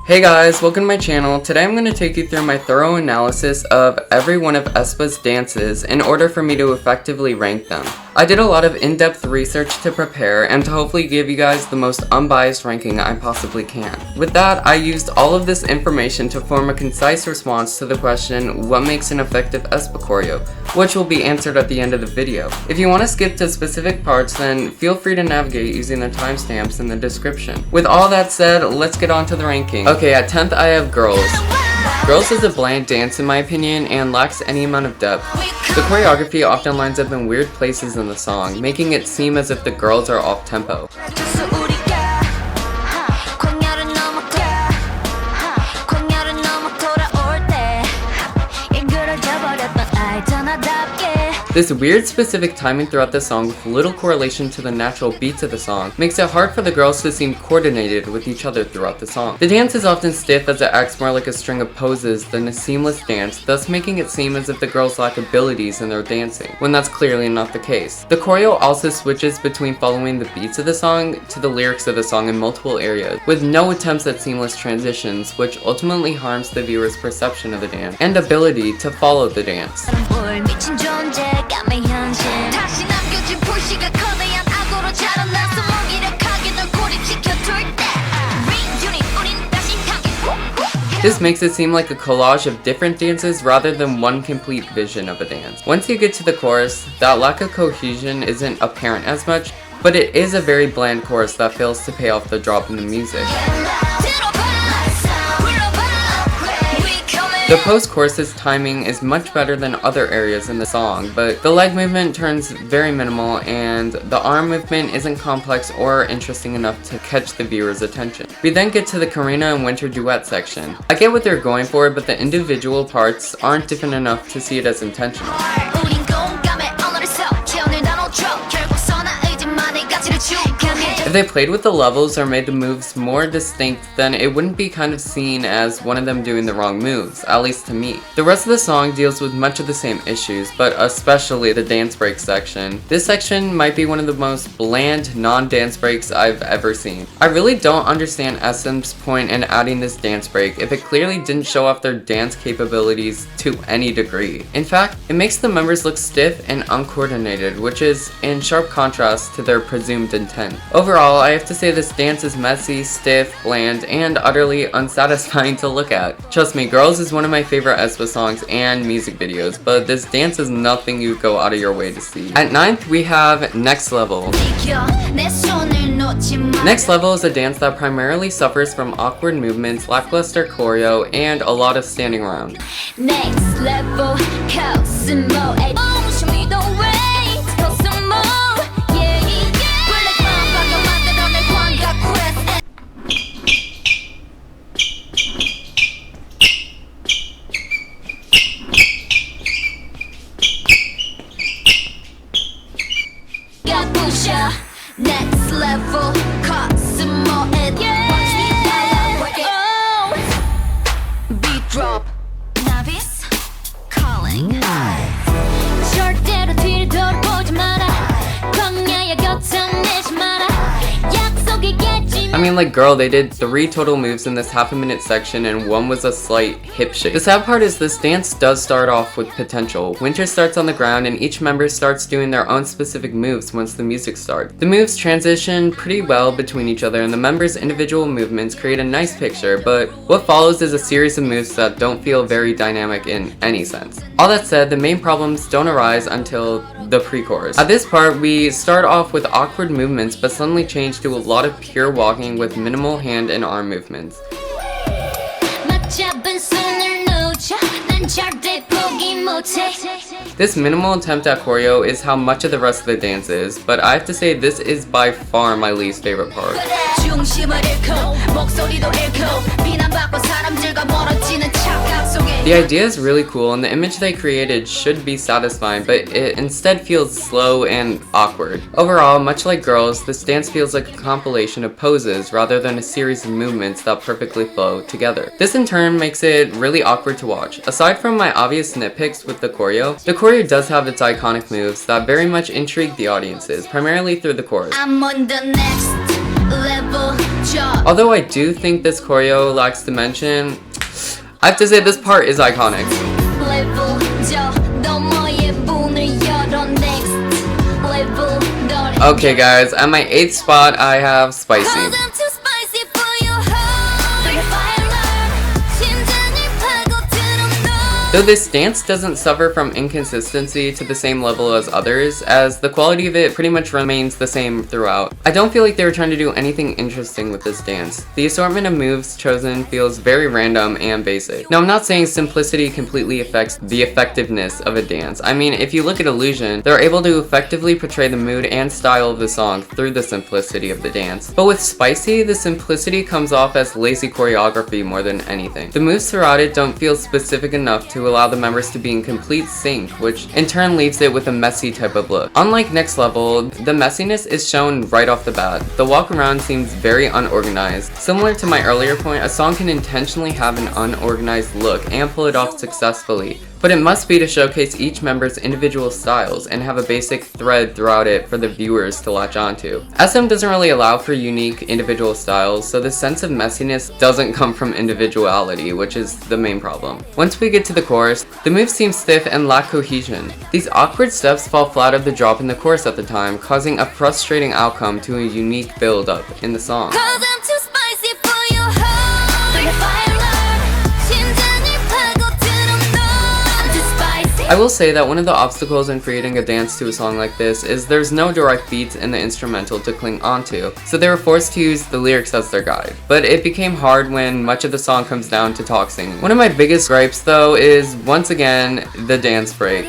Hey guys, welcome to my channel. Today I'm going to take you through my thorough analysis of every one of Aespa's dances in order for me to effectively rank them. I did a lot of in-depth research to prepare and to hopefully give you guys the most unbiased ranking I possibly can. With that, I used all of this information to form a concise response to the question, what makes an effective Aespa choreo, which will be answered at the end of the video. If you want to skip to specific parts, then feel free to navigate using the timestamps in the description. With all that said, let's get on to the ranking. Okay, at 10th I have Girls. Girls is a bland dance in my opinion and lacks any amount of depth. The choreography often lines up in weird places in the song, making it seem as if the girls are off-tempo. This weird specific timing throughout the song with little correlation to the natural beats of the song makes it hard for the girls to seem coordinated with each other throughout the song. The dance is often stiff as it acts more like a string of poses than a seamless dance, thus making it seem as if the girls lack abilities in their dancing, when that's clearly not the case. The choreo also switches between following the beats of the song to the lyrics of the song in multiple areas, with no attempts at seamless transitions, which ultimately harms the viewer's perception of the dance and ability to follow the dance. This makes it seem like a collage of different dances rather than one complete vision of a dance. Once you get to the chorus, that lack of cohesion isn't apparent as much, but it is a very bland chorus that fails to pay off the drop in the music. The post-chorus's timing is much better than other areas in the song, but the leg movement turns very minimal and the arm movement isn't complex or interesting enough to catch the viewer's attention. We then get to the Karina and Winter duet section. I get what they're going for, but the individual parts aren't different enough to see it as intentional. If they played with the levels or made the moves more distinct, then it wouldn't be kind of seen as one of them doing the wrong moves, at least to me. The rest of the song deals with much of the same issues, but especially the dance break section. This section might be one of the most bland non-dance breaks I've ever seen. I really don't understand SM's point in adding this dance break if it clearly didn't show off their dance capabilities to any degree. In fact, it makes the members look stiff and uncoordinated, which is in sharp contrast to their presumed intent. Overall, I have to say this dance is messy, stiff, bland, and utterly unsatisfying to look at. Trust me, Girls is one of my favorite Aespa songs and music videos, but this dance is nothing you go out of your way to see. At 9th, we have Next Level. Next Level is a dance that primarily suffers from awkward movements, lackluster choreo, and a lot of standing around. Next level, next level, Cosmo and beat drop, novice calling. 절대로 뒤를 돌아보지 마라. 광야의 곁은 내지 마라. 약속이겠지. I mean, like Girl, they did 3 total moves in this half-a-minute section and one was a slight hip shake. The sad part is this dance does start off with potential. Winter starts on the ground and each member starts doing their own specific moves once the music starts. The moves transition pretty well between each other and the members' individual movements create a nice picture, but what follows is a series of moves that don't feel very dynamic in any sense. All that said, the main problems don't arise until the pre-chorus. At this part, we start off with awkward movements but suddenly change to a lot of pure walking with minimal hand and arm movements. This minimal attempt at choreo is how much of the rest of the dance is, but I have to say this is by far my least favorite part. The idea is really cool and the image they created should be satisfying, but it instead feels slow and awkward. Overall, much like Girls, this dance feels like a compilation of poses rather than a series of movements that perfectly flow together. This in turn makes it really awkward to watch. Aside from my obvious nitpicks with the choreo does have its iconic moves that very much intrigue the audiences, primarily through the chorus. I'm on the next Although I do think this choreo lacks dimension, I have to say this part is iconic. Okay guys, at my 8th spot I have Spicy. Though this dance doesn't suffer from inconsistency to the same level as others, as the quality of it pretty much remains the same throughout. I don't feel like they were trying to do anything interesting with this dance. The assortment of moves chosen feels very random and basic. Now I'm not saying simplicity completely affects the effectiveness of a dance. I mean, if you look at Illusion, they're able to effectively portray the mood and style of the song through the simplicity of the dance. But with Spicy, the simplicity comes off as lazy choreography more than anything. The moves throughout it don't feel specific enough to allow the members to be in complete sync, which in turn leaves it with a messy type of look. Unlike Next Level, the messiness is shown right off the bat. The walk around seems very unorganized. Similar to my earlier point, a song can intentionally have an unorganized look and pull it off successfully, but it must be to showcase each member's individual styles and have a basic thread throughout it for the viewers to latch onto. SM doesn't really allow for unique individual styles, so the sense of messiness doesn't come from individuality, which is the main problem. Once we get to the chorus, the moves seem stiff and lack cohesion. These awkward steps fall flat of the drop in the chorus at the time, causing a frustrating outcome to a unique build-up in the song. I will say that one of the obstacles in creating a dance to a song like this is there's no direct beats in the instrumental to cling onto, so they were forced to use the lyrics as their guide. But it became hard when much of the song comes down to talk singing. One of my biggest gripes though is, once again, the dance break.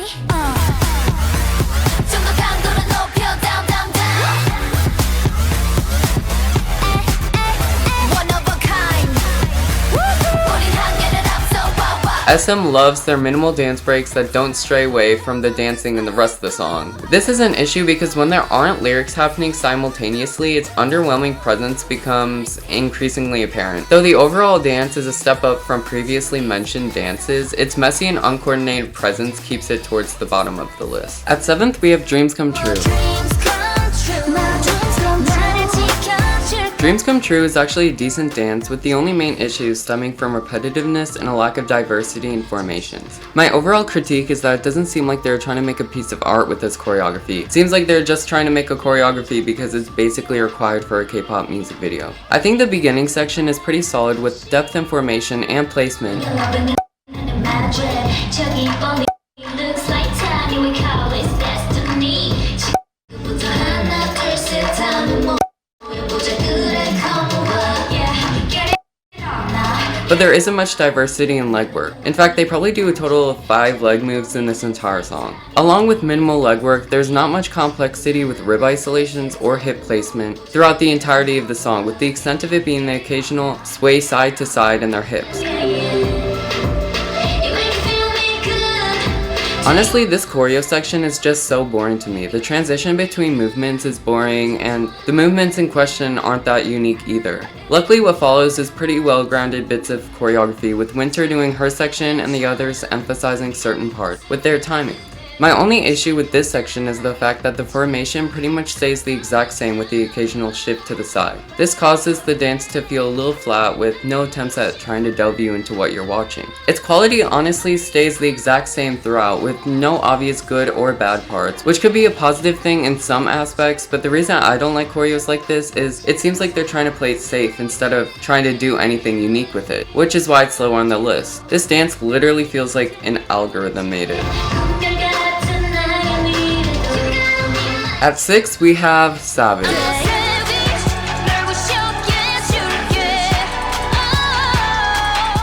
SM loves their minimal dance breaks that don't stray away from the dancing in the rest of the song. This is an issue because when there aren't lyrics happening simultaneously, its underwhelming presence becomes increasingly apparent. Though the overall dance is a step up from previously mentioned dances, its messy and uncoordinated presence keeps it towards the bottom of the list. At 7th, we have Dreams Come True. Dreams Come True is actually a decent dance, with the only main issue stemming from repetitiveness and a lack of diversity in formations. My overall critique is that it doesn't seem like they're trying to make a piece of art with this choreography. It seems like they're just trying to make a choreography because it's basically required for a K-pop music video. I think the beginning section is pretty solid with depth in formation and placement. But there isn't much diversity in leg work. In fact, they probably do a total of 5 leg moves in this entire song. Along with minimal leg work, there's not much complexity with rib isolations or hip placement throughout the entirety of the song, with the extent of it being the occasional sway side to side in their hips. Honestly, this choreo section is just so boring to me. The transition between movements is boring, and the movements in question aren't that unique either. Luckily, what follows is pretty well-grounded bits of choreography, with Winter doing her section and the others emphasizing certain parts with their timing. My only issue with this section is the fact that the formation pretty much stays the exact same with the occasional shift to the side. This causes the dance to feel a little flat, with no attempts at trying to delve you into what you're watching. Its quality honestly stays the exact same throughout, with no obvious good or bad parts, which could be a positive thing in some aspects, but the reason I don't like choreos like this is it seems like they're trying to play it safe instead of trying to do anything unique with it, which is why it's lower on the list. This dance literally feels like an algorithm made it. At 6, we have Savage.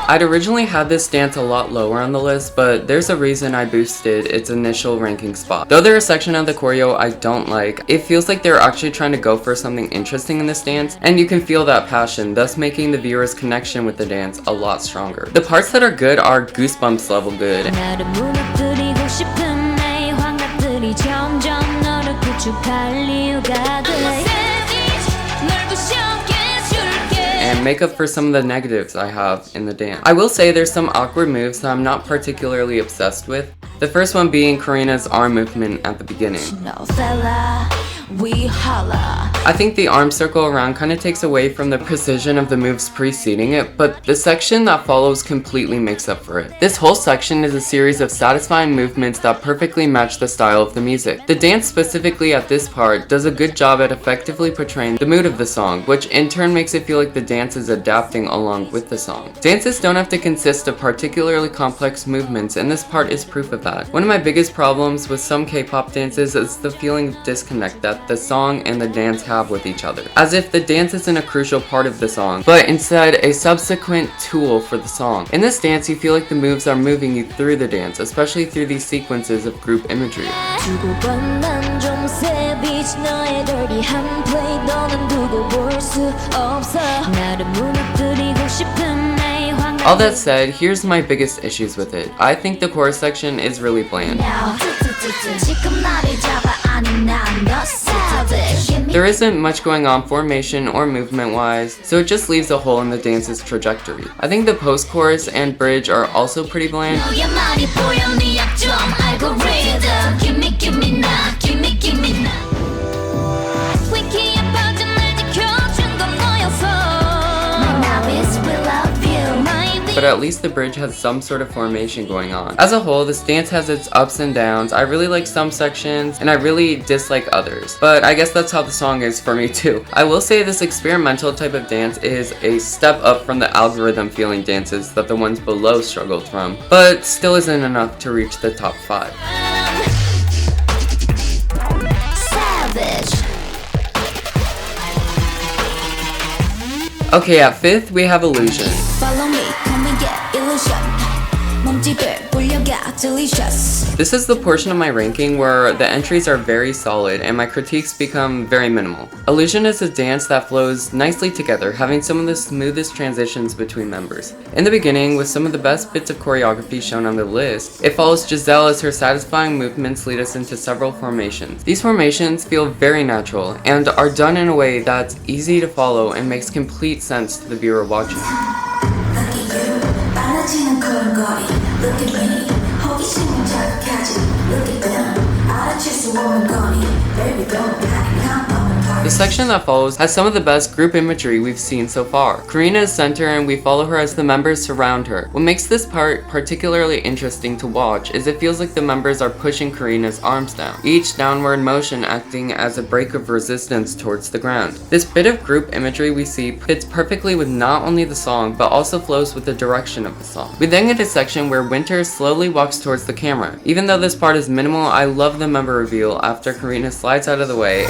I'd originally had this dance a lot lower on the list, but there's a reason I boosted its initial ranking spot. Though there are a section of the choreo I don't like, it feels like they're actually trying to go for something interesting in this dance, and you can feel that passion, thus making the viewer's connection with the dance a lot stronger. The parts that are good are goosebumps level good. And make up for some of the negatives I have in the dance. I will say there's some awkward moves that I'm not particularly obsessed with. The first one being Karina's arm movement at the beginning. we holla. I think the arm circle around kind of takes away from the precision of the moves preceding it, but the section that follows completely makes up for it. This whole section is a series of satisfying movements that perfectly match the style of the music. The dance specifically at this part does a good job at effectively portraying the mood of the song, which in turn makes it feel like the dance is adapting along with the song. Dances don't have to consist of particularly complex movements, and this part is proof of that. One of my biggest problems with some K-pop dances is the feeling of disconnect that the song and the dance have with each other, as if the dance isn't a crucial part of the song, but instead a subsequent tool for the song. In this dance, you feel like the moves are moving you through the dance, especially through these sequences of group imagery. All that said, here's my biggest issues with it. I think the chorus section is really bland. There isn't much going on formation or movement wise, so it just leaves a hole in the dance's trajectory. I think the post-chorus and bridge are also pretty bland. But at least the bridge has some sort of formation going on. As a whole, this dance has its ups and downs. I really like some sections, and I really dislike others. But I guess that's how the song is for me too. I will say this experimental type of dance is a step up from the algorithm feeling dances that the ones below struggled from, but still isn't enough to reach the top 5. Okay, at 5th we have Illusion. Follow me, come and get illusion. This is the portion of my ranking where the entries are very solid and my critiques become very minimal. Illusion is a dance that flows nicely together, having some of the smoothest transitions between members. In the beginning, with some of the best bits of choreography shown on the list, it follows Giselle as her satisfying movements lead us into several formations. These formations feel very natural and are done in a way that's easy to follow and makes complete sense to the viewer watching. Look at me, 호기심을 자극하지. Look at them, 알아채서 오는 거니. Baby, don't panic, The section that follows has some of the best group imagery we've seen so far. Karina is center and we follow her as the members surround her. What makes this part particularly interesting to watch is it feels like the members are pushing Karina's arms down, each downward motion acting as a break of resistance towards the ground. This bit of group imagery we see fits perfectly with not only the song, but also flows with the direction of the song. We then get a section where Winter slowly walks towards the camera. Even though this part is minimal, I love the member reveal after Karina slides out of the way.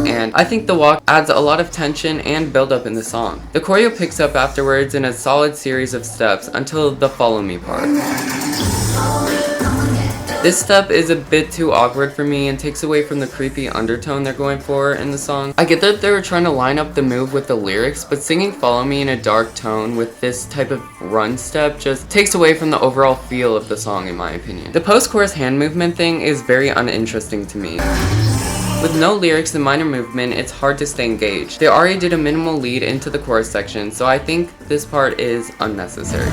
And I think the walk adds a lot of tension and build up in the song. The choreo picks up afterwards in a solid series of steps until the follow me part. This step is a bit too awkward for me and takes away from the creepy undertone they're going for in the song. I get that they were trying to line up the move with the lyrics, but singing Follow Me in a dark tone with this type of run step just takes away from the overall feel of the song in my opinion. The post-chorus hand movement thing is very uninteresting to me. With no lyrics and minor movement, it's hard to stay engaged. They already did a minimal lead into the chorus section, so I think this part is unnecessary.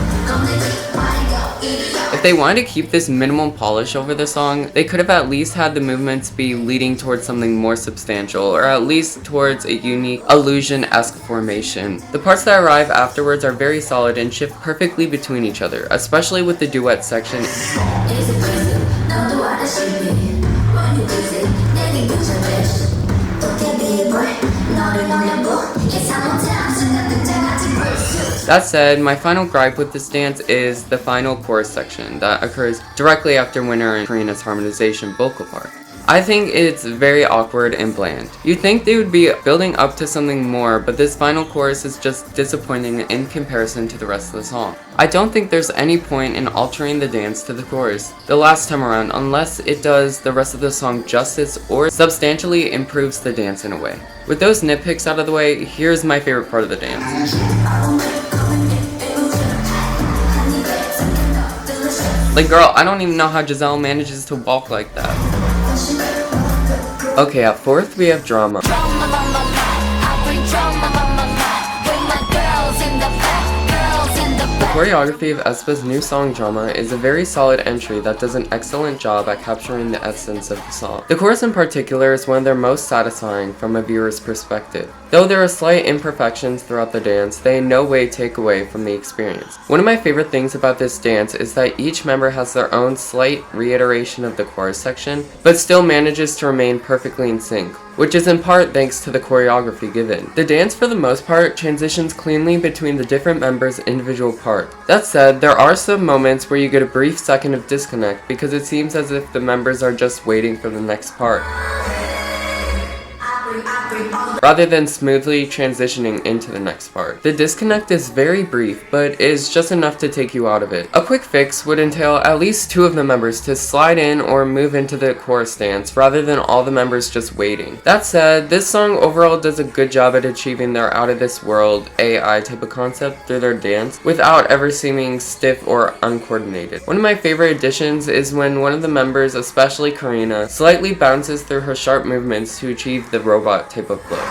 If they wanted to keep this minimal polish over the song, they could have at least had the movements be leading towards something more substantial, or at least towards a unique illusion-esque formation. The parts that arrive afterwards are very solid and shift perfectly between each other, especially with the duet section. That said, my final gripe with this dance is the final chorus section that occurs directly after Winter and Karina's harmonization vocal part. I think it's very awkward and bland. You'd think they would be building up to something more, but this final chorus is just disappointing in comparison to the rest of the song. I don't think there's any point in altering the dance to the chorus the last time around unless it does the rest of the song justice or substantially improves the dance in a way. With those nitpicks out of the way, here's my favorite part of the dance. Like girl, I don't even know how Giselle manages to walk like that. Okay, at fourth we have Drama. The choreography of Aespa's new song Drama is a very solid entry that does an excellent job at capturing the essence of the song. The chorus in particular is one of their most satisfying from a viewer's perspective. Though there are slight imperfections throughout the dance, they in no way take away from the experience. One of my favorite things about this dance is that each member has their own slight reiteration of the chorus section, but still manages to remain perfectly in sync, which is in part thanks to the choreography given. The dance for the most part transitions cleanly between the different members' individual part. That said, there are some moments where you get a brief second of disconnect because it seems as if the members are just waiting for the next part, rather than smoothly transitioning into the next part. The disconnect is very brief, but is just enough to take you out of it. A quick fix would entail at least two of the members to slide in or move into the chorus dance, rather than all the members just waiting. That said, this song overall does a good job at achieving their out-of-this-world AI type of concept through their dance, without ever seeming stiff or uncoordinated. One of my favorite additions is when one of the members, especially Karina, slightly bounces through her sharp movements to achieve the robot type of flow.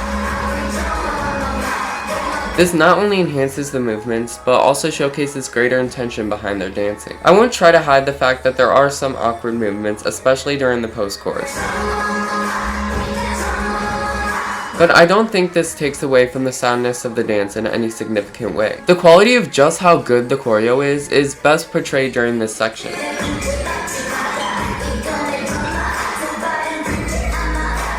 This not only enhances the movements, but also showcases greater intention behind their dancing. I won't try to hide the fact that there are some awkward movements, especially during the post-chorus, but I don't think this takes away from the soundness of the dance in any significant way. The quality of just how good the choreo is best portrayed during this section.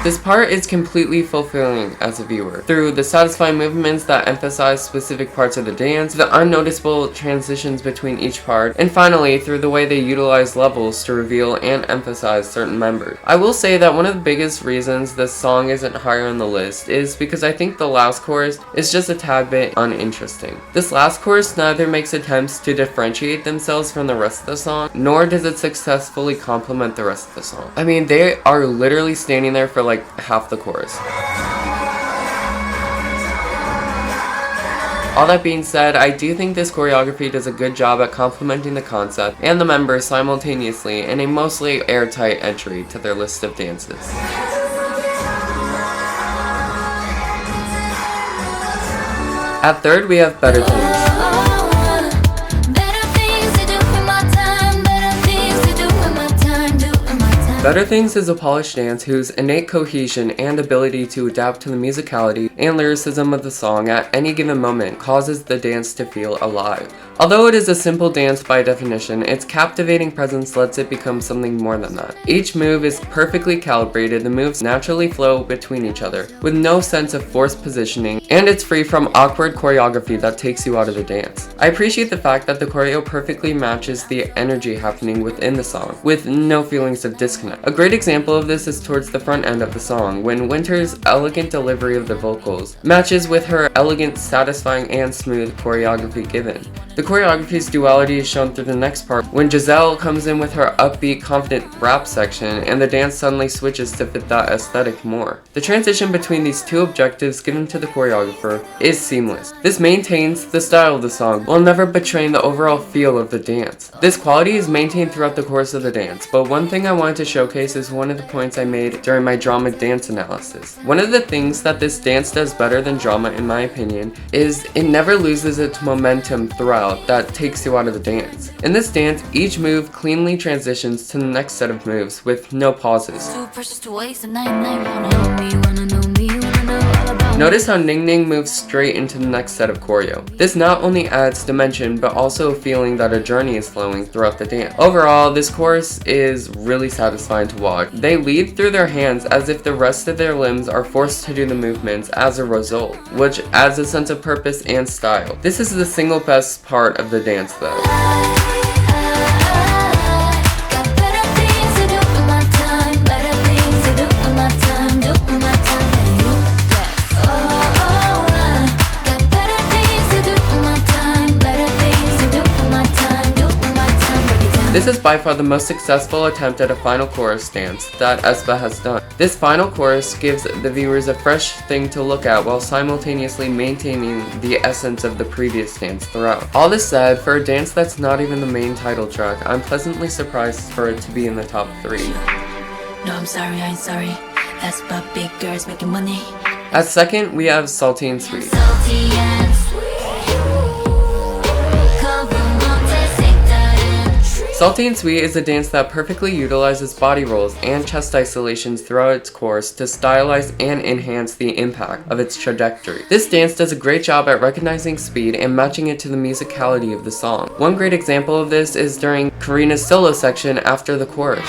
This part is completely fulfilling as a viewer, through the satisfying movements that emphasize specific parts of the dance, the unnoticeable transitions between each part, and finally through the way they utilize levels to reveal and emphasize certain members. I will say that one of the biggest reasons this song isn't higher on the list is because I think the last chorus is just a tad bit uninteresting. This last chorus neither makes attempts to differentiate themselves from the rest of the song, nor does it successfully complement the rest of the song. I mean, they are literally standing there for like half the chorus. All that being said, I do think this choreography does a good job at complementing the concept and the members simultaneously in a mostly airtight entry to their list of dances. At third, we have Better Things. Better Things is a polished dance whose innate cohesion and ability to adapt to the musicality and lyricism of the song at any given moment causes the dance to feel alive. Although it is a simple dance by definition, its captivating presence lets it become something more than that. Each move is perfectly calibrated, the moves naturally flow between each other, with no sense of forced positioning, and it's free from awkward choreography that takes you out of the dance. I appreciate the fact that the choreo perfectly matches the energy happening within the song, with no feelings of disconnect. A great example of this is towards the front end of the song, when Winter's elegant delivery of the vocals matches with her elegant, satisfying, and smooth choreography given. The choreography's duality is shown through the next part, when Giselle comes in with her upbeat, confident rap section, and the dance suddenly switches to fit that aesthetic more. The transition between these two objectives given to the choreographer is seamless. This maintains the style of the song, while never betraying the overall feel of the dance. This quality is maintained throughout the course of the dance, but one thing I wanted to showcase is one of the points I made during my drama dance analysis. One of the things that this dance does better than drama, in my opinion, is it never loses its momentum throughout that takes you out of the dance. In this dance, each move cleanly transitions to the next set of moves with no pauses. Notice how Ning Ning moves straight into the next set of choreo. This not only adds dimension, but also a feeling that a journey is flowing throughout the dance. Overall, this chorus is really satisfying to watch. They lead through their hands as if the rest of their limbs are forced to do the movements as a result, which adds a sense of purpose and style. This is the single best part of the dance though. This is by far the most successful attempt at a final chorus dance that Aespa has done. This final chorus gives the viewers a fresh thing to look at while simultaneously maintaining the essence of the previous dance throughout. All this said, for a dance that's not even the main title track, I'm pleasantly surprised for it to be in the top 3. No, I'm sorry, I ain't sorry. Aespa, big girls making money. At second, we have Salty and Sweet. Salty and sweet. Come Salty and Sweet is a dance that perfectly utilizes body rolls and chest isolations throughout its course to stylize and enhance the impact of its trajectory. This dance does a great job at recognizing speed and matching it to the musicality of the song. One great example of this is during Karina's solo section after the chorus.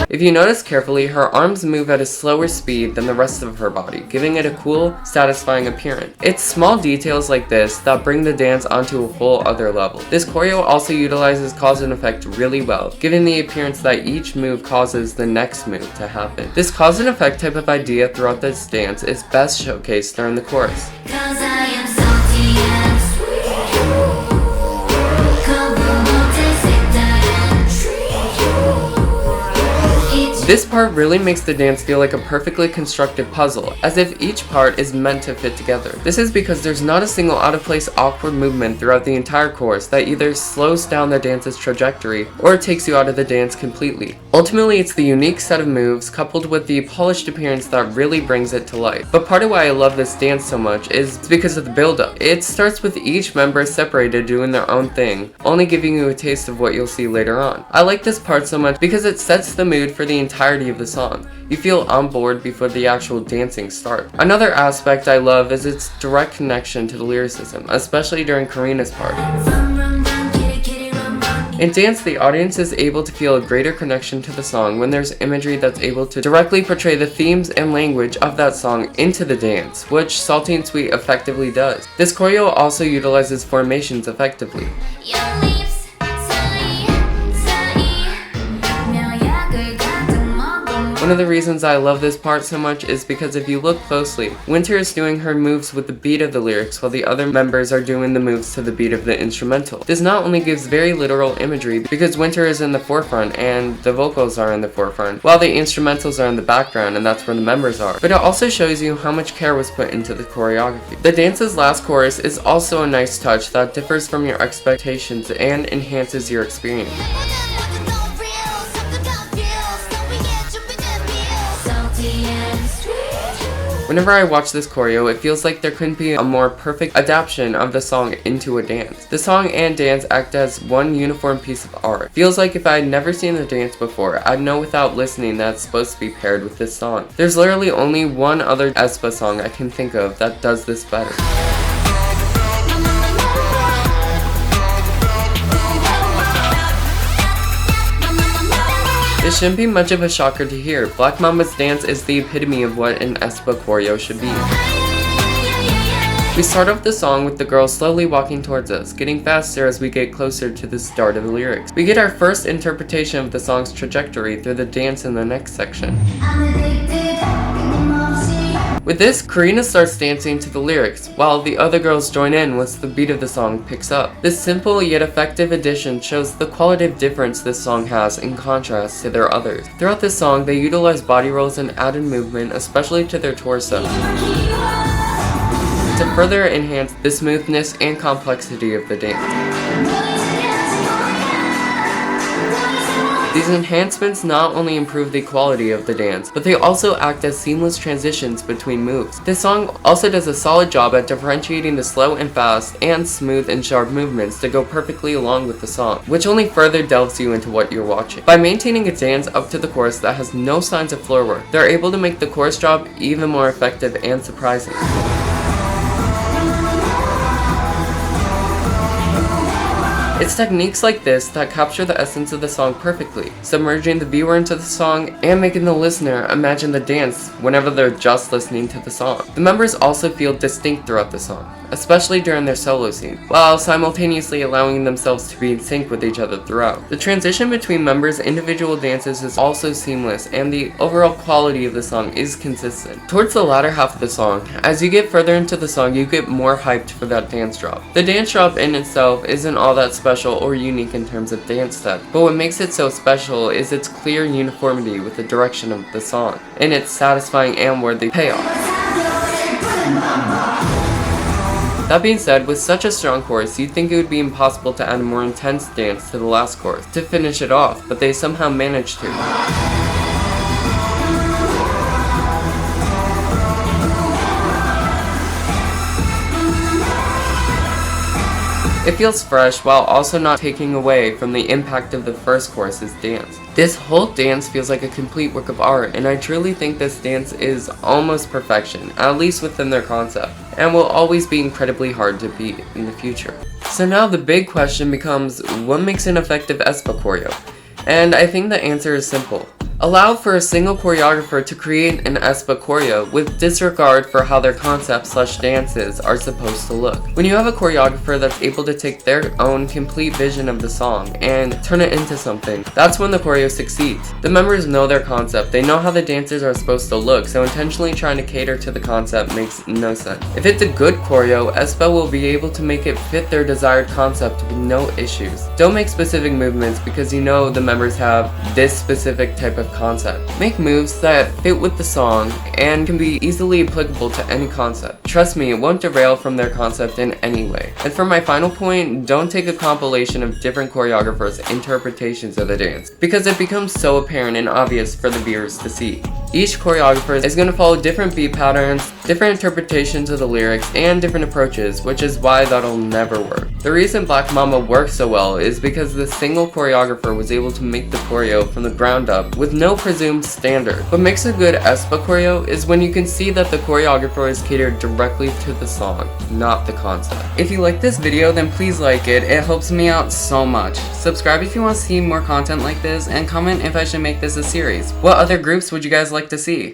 If you notice carefully, her arms move at a slower speed than the rest of her body, giving it a cool, satisfying appearance. It's small details like this that bring the dance onto a whole other level. This choreo also utilizes cause and effect really well, giving the appearance that each move causes the next move to happen. This cause and effect type of idea throughout this dance is best showcased during the chorus. This part really makes the dance feel like a perfectly constructed puzzle, as if each part is meant to fit together. This is because there's not a single out-of-place awkward movement throughout the entire course that either slows down the dance's trajectory or takes you out of the dance completely. Ultimately, it's the unique set of moves coupled with the polished appearance that really brings it to life. But part of why I love this dance so much is because of the build-up. It starts with each member separated doing their own thing, only giving you a taste of what you'll see later on. I like this part so much because it sets the mood for the entirety of the song. You feel on board before the actual dancing starts. Another aspect I love is its direct connection to the lyricism, especially during Karina's part. In dance, the audience is able to feel a greater connection to the song when there's imagery that's able to directly portray the themes and language of that song into the dance, which Salty and Sweet effectively does. This choreo also utilizes formations effectively. One of the reasons I love this part so much is because if you look closely, Winter is doing her moves with the beat of the lyrics while the other members are doing the moves to the beat of the instrumental. This not only gives very literal imagery because Winter is in the forefront and the vocals are in the forefront, while the instrumentals are in the background and that's where the members are, but it also shows you how much care was put into the choreography. The dance's last chorus is also a nice touch that differs from your expectations and enhances your experience. Whenever I watch this choreo, it feels like there couldn't be a more perfect adaptation of the song into a dance. The song and dance act as one uniform piece of art. Feels like if I had never seen the dance before, I'd know without listening that it's supposed to be paired with this song. There's literally only one other Aespa song I can think of that does this better. This shouldn't be much of a shocker to hear. Black Mamba's dance is the epitome of what an Aespa choreo should be. We start off the song with the girl slowly walking towards us, getting faster as we get closer to the start of the lyrics. We get our first interpretation of the song's trajectory through the dance in the next section. With this, Karina starts dancing to the lyrics, while the other girls join in once the beat of the song picks up. This simple yet effective addition shows the qualitative difference this song has in contrast to their others. Throughout this song, they utilize body rolls and added movement, especially to their torso, to further enhance the smoothness and complexity of the dance. These enhancements not only improve the quality of the dance, but they also act as seamless transitions between moves. This song also does a solid job at differentiating the slow and fast and smooth and sharp movements to go perfectly along with the song, which only further delves you into what you're watching. By maintaining a dance up to the chorus that has no signs of floor work, they're able to make the chorus drop even more effective and surprising. It's techniques like this that capture the essence of the song perfectly, submerging the viewer into the song and making the listener imagine the dance whenever they're just listening to the song. The members also feel distinct throughout the song, especially during their solo scene, while simultaneously allowing themselves to be in sync with each other throughout. The transition between members' individual dances is also seamless, and the overall quality of the song is consistent. Towards the latter half of the song, as you get further into the song, you get more hyped for that dance drop. The dance drop in itself isn't all that special or unique in terms of dance step, but what makes it so special is its clear uniformity with the direction of the song, and its satisfying and worthy payoff. That being said, with such a strong chorus, you'd think it would be impossible to add a more intense dance to the last chorus to finish it off, but they somehow managed to. It feels fresh while also not taking away from the impact of the first choruses dance. This whole dance feels like a complete work of art, and I truly think this dance is almost perfection, at least within their concept, and will always be incredibly hard to beat in the future. So now the big question becomes, what makes an effective Aespa choreo? And I think the answer is simple. Allow for a single choreographer to create an Aespa choreo with disregard for how their concepts/dances are supposed to look. When you have a choreographer that's able to take their own complete vision of the song and turn it into something, that's when the choreo succeeds. The members know their concept, they know how the dancers are supposed to look, so intentionally trying to cater to the concept makes no sense. If it's a good choreo, Aespa will be able to make it fit their desired concept with no issues. Don't make specific movements because you know the members have this specific type of concept. Make moves that fit with the song and can be easily applicable to any concept. Trust me, it won't derail from their concept in any way. And for my final point, don't take a compilation of different choreographers' interpretations of the dance, because it becomes so apparent and obvious for the viewers to see. Each choreographer is going to follow different beat patterns, different interpretations of the lyrics, and different approaches, which is why that'll never work. The reason Black Mamba works so well is because the single choreographer was able to make the choreo from the ground up with no presumed standard. What makes a good Aespa choreo is when you can see that the choreographer is catered directly to the song, not the concept. If you like this video, then please like it helps me out so much. Subscribe if you want to see more content like this, and comment if I should make this a series. What other groups would you guys like to see?